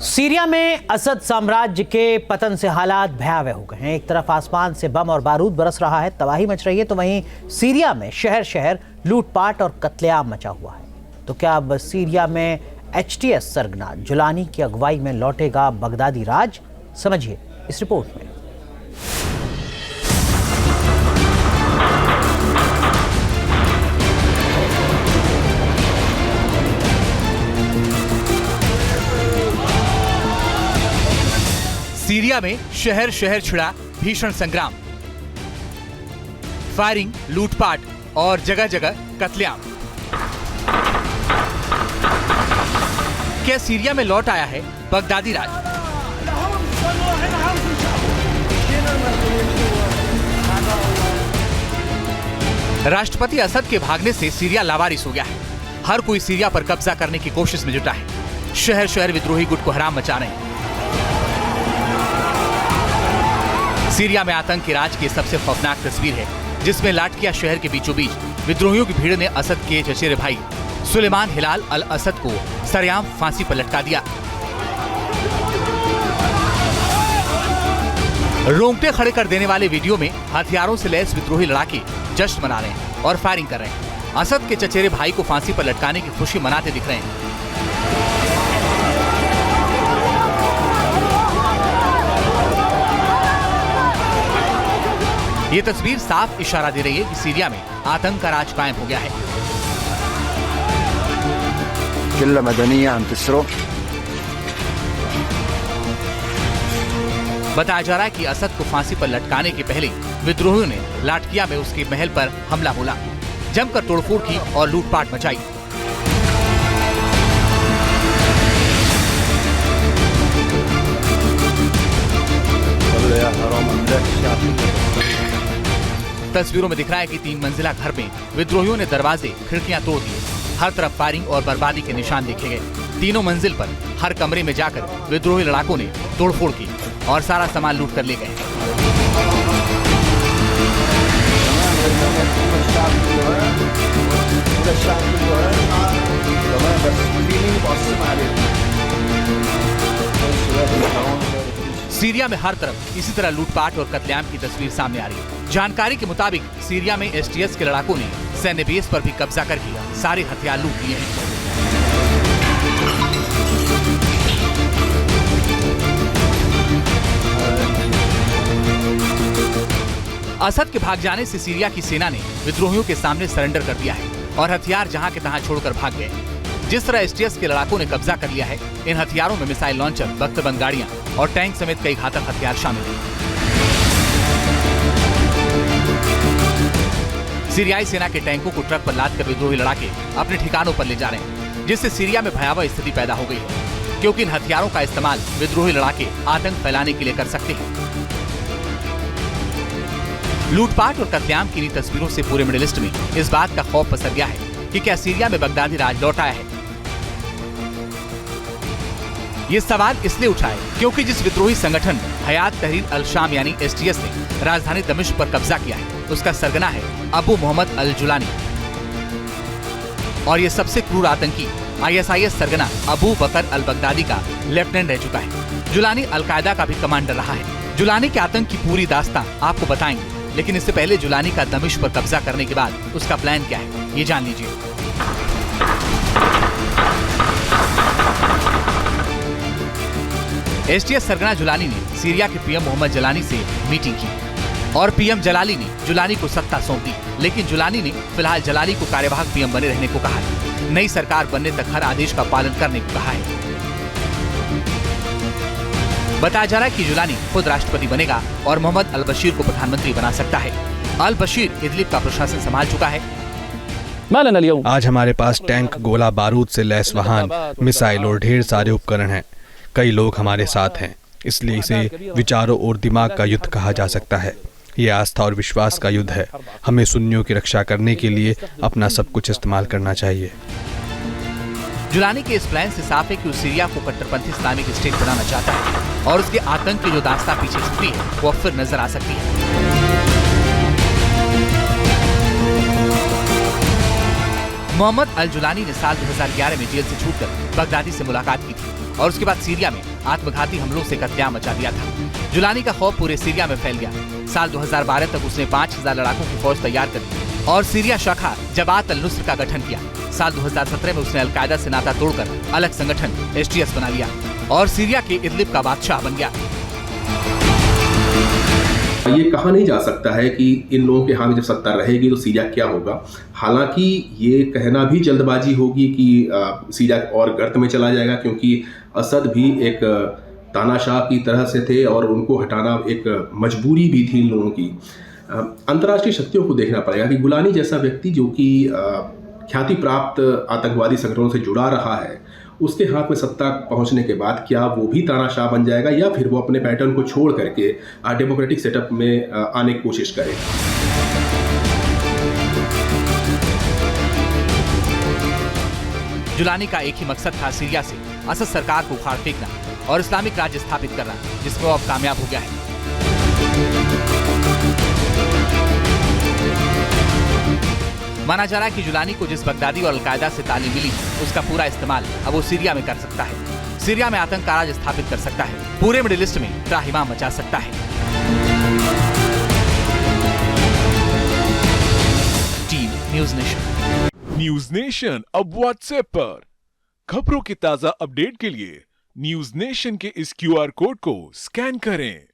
Syria में असद साम्राज्य के पतन से हालात भयावह हो गए हैं। एक तरफ आसमान से बम और बारूद बरस रहा है, तबाही मच रही है, तो वहीं सीरिया में शहर शहर लूटपाट और कत्लेआम मचा हुआ है। तो क्या अब सीरिया में एचटीएस सरगना जुलानी की अगुवाई में लौटेगा बगदादी राज? समझिए इस रिपोर्ट में। सीरिया में शहर शहर छिड़ा भीषण संग्राम, फायरिंग, लूटपाट और जगह जगह कत्लेआम। क्या सीरिया में लौट आया है बगदादी राज? राष्ट्रपति असद के भागने से सीरिया लावारिस हो गया है। हर कोई सीरिया पर कब्जा करने की कोशिश में जुटा है। शहर शहर विद्रोही गुट को हराम मचा रहे हैं। सीरिया में आतंकी राज की सबसे खौफनाक तस्वीर है, जिसमें लाटकिया शहर के बीचों बीच विद्रोहियों की भीड़ ने असद के चचेरे भाई सुलेमान हिलाल अल असद को सरेआम फांसी पर लटका दिया। रोंगटे खड़े कर देने वाले वीडियो में हथियारों से लैस विद्रोही लड़ाके जश्न मना रहे हैं और फायरिंग कर रहे हैं। असद के चचेरे भाई को फांसी पर लटकाने की खुशी मनाते दिख रहे हैं। ये तस्वीर साफ इशारा दे रही है कि सीरिया में आतंक का राज कायम हो गया है। बताया जा रहा है कि असद को फांसी पर लटकाने के पहले विद्रोहियों ने लाटकिया में उसके महल पर हमला बोला, जमकर तोड़फोड़ की और लूटपाट मचाई। तस्वीरों में दिख रहा है कि 3 मंजिला घर में विद्रोहियों ने दरवाजे, खिड़कियां तोड़ दिए। हर तरफ फायरिंग और बर्बादी के निशान देखे गए। तीनों मंजिल पर हर कमरे में जाकर विद्रोही लड़ाकों ने तोड़फोड़ की और सारा सामान लूट कर ले गए। सीरिया में हर तरफ इसी तरह लूटपाट और कत्लेआम की तस्वीर सामने आ रही है। जानकारी के मुताबिक सीरिया में एचटीएस के लड़ाकों ने सैन्य बेस पर भी कब्जा करके सारे हथियार लूट लिए हैं। असद के भाग जाने से सीरिया की सेना ने विद्रोहियों के सामने सरेंडर कर दिया है और हथियार जहां के तहां छोड़कर भाग गए। जिस तरह एचटीएस के लड़ाकों ने कब्जा कर लिया है, इन हथियारों में मिसाइल लॉन्चर, बख्तरबंद गाड़ियां और टैंक समेत कई घातक हथियार शामिल हैं। सीरियाई सेना के टैंकों को ट्रक पर लादकर विद्रोही लड़ाके अपने ठिकानों पर ले जा रहे हैं, जिससे सीरिया में भयावह स्थिति पैदा हो गई है, क्योंकि इन हथियारों का इस्तेमाल विद्रोही लड़ाके आतंक फैलाने के लिए कर सकते हैं। लूटपाट और कत्लेआम की इन तस्वीरों से पूरे मिडिल ईस्ट में इस बात का खौफ पसर गया है कि क्या सीरिया में बगदादी राज लौट आया है। ये सवाल इसलिए उठा है क्योंकि जिस विद्रोही संगठन हयात तहरीर अल शाम यानी एचटीएस ने राजधानी दमिश्क पर कब्जा किया है, उसका सरगना है अबू मोहम्मद अल जुलानी। और ये सबसे क्रूर आतंकी आईएसआईएस सरगना अबू बकर अल बगदादी का लेफ्टिनेंट रह चुका है। जुलानी अलकायदा का भी कमांडर रहा है। जुलानी के आतंक की पूरी दास्तां आपको बताएंगे, लेकिन इससे पहले जुलानी का दमिश्क पर कब्जा करने के बाद उसका प्लान क्या है, ये जान लीजिए। एचटीएस सरगना जुलानी ने सीरिया के पीएम मोहम्मद जलानी से मीटिंग की और पीएम जलाली ने जुलानी को सत्ता सौंप दी, लेकिन जुलानी ने फिलहाल जलाली को कार्यवाहक पीएम बने रहने को कहा है। नई सरकार बनने तक हर आदेश का पालन करने को कहा है। बताया जा रहा है कि जुलानी खुद राष्ट्रपति बनेगा और मोहम्मद अल बशीर को प्रधानमंत्री बना सकता है। अल बशीर इदलिब का प्रशासन संभाल चुका है। आज हमारे पास टैंक, गोला बारूद से लैस वाहन, मिसाइल और ढेर सारे उपकरण हैं। कई लोग हमारे साथ हैं, इसलिए इसे विचारों और दिमाग का युद्ध कहा जा सकता है। ये आस्था और विश्वास का युद्ध है। हमें सुन्नियों की रक्षा करने के लिए अपना सब कुछ इस्तेमाल करना चाहिए। जुलानी के इस प्लान से साफ है कि उस सीरिया को कट्टरपंथी इस्लामिक स्टेट बनाना चाहता है और उसके आतंक की जो दास्तां पीछे छुपी है वो फिर नजर आ सकती है। मोहम्मद अल जुलानी ने साल 2011 में जेल से छूटकर बगदादी से मुलाकात की थी। और उसके बाद सीरिया में आत्मघाती हमलों से कत्लेआम मचा दिया था। जुलानी का खौफ पूरे सीरिया में फैल गया। साल 2012 तक उसने 5000 लड़ाकों की फौज तैयार कर दी और सीरिया शाखा जमात अल नुस्र का गठन किया। साल 2017 में उसने अलकायदा से नाता तोड़कर अलग संगठन STS बना लिया और सीरिया के इदलिब का बादशाह बन गया। ये कहा नहीं जा सकता है कि इन लोगों के हाथ में जब सत्ता रहेगी तो सीरिया क्या होगा। हालांकि ये कहना भी जल्दबाजी होगी कि सीरिया और गर्त में चला जाएगा, क्योंकि असद भी एक तानाशाह की तरह से थे और उनको हटाना एक मजबूरी भी थी इन लोगों की। अंतर्राष्ट्रीय शक्तियों को देखना पड़ेगा कि गुलानी जैसा व्यक्ति जो कि ख्याति प्राप्त आतंकवादी संगठनों से जुड़ा रहा है, उसके हाथ में सत्ता पहुंचने के बाद क्या वो भी तानाशाह बन जाएगा या फिर वो अपने पैटर्न को छोड़ करके डेमोक्रेटिक सेटअप में आने की कोशिश करेगा। जुलानी का एक ही मकसद था सीरिया से असद सरकार को उखाड़ फेंकना और इस्लामिक राज्य स्थापित करना, जिसमें वो अब कामयाब हो गया है। माना जा रहा है कि जुलानी को जिस बगदादी और अलकायदा से तालीम मिली उसका पूरा इस्तेमाल अब वो सीरिया में कर सकता है। सीरिया में आतंक का राज स्थापित कर सकता है, पूरे मिडिल ईस्ट में त्राहिमाम मचा सकता है। Team news nation. News nation अब व्हाट्सएप पर खबरों के ताजा अपडेट के लिए न्यूज़ नेशन के इस QR कोड को स्कैन करें।